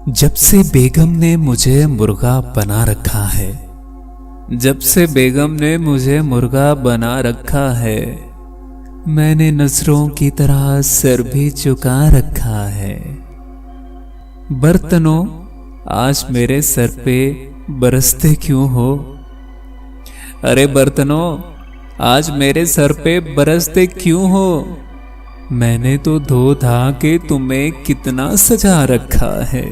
जब से बेगम ने मुझे मुर्गा बना रखा है, जब से बेगम ने मुझे मुर्गा बना रखा है, मैंने नजरों की तरह सर भी झुका रखा है। बर्तनों, आज मेरे सर पे बरसते क्यों हो? अरे बर्तनों, आज मेरे सर पे बरसते क्यों हो? मैंने तो धो धा के तुम्हें कितना सजा रखा है।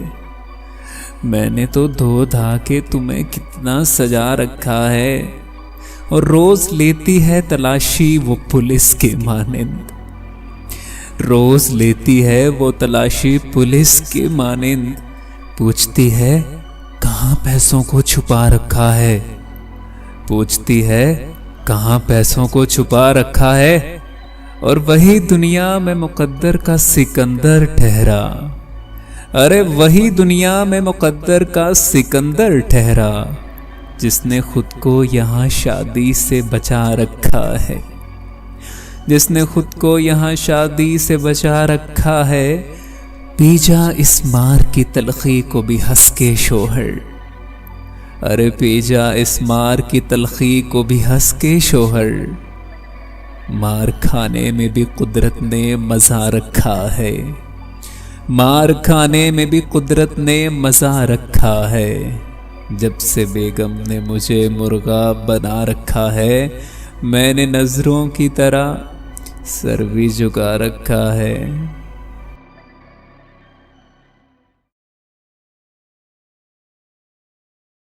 मैंने तो धो धा के तुम्हें कितना सजा रखा है। और रोज लेती है तलाशी वो पुलिस के मानिंद, रोज लेती है वो तलाशी पुलिस के मानिंद। पूछती है कहाँ पैसों को छुपा रखा है, पूछती है कहाँ पैसों को छुपा रखा है। और वही दुनिया में मुकद्दर का सिकंदर ठहरा, अरे वही दुनिया में मुकद्दर का सिकंदर ठहरा, जिसने खुद को यहाँ शादी से बचा रखा है, जिसने खुद को यहाँ शादी से बचा रखा है। पी जा इस मार की तलखी को भी हंस के शोहर, अरे पी जा इस मार की तलखी को भी हंस के शोहर। मार खाने में भी कुदरत ने मजा रखा है, मार खाने में भी कुदरत ने मजा रखा है। जब से बेगम ने मुझे मुर्गा बना रखा है, मैंने नजरों की तरह सर भी झुका रखा है।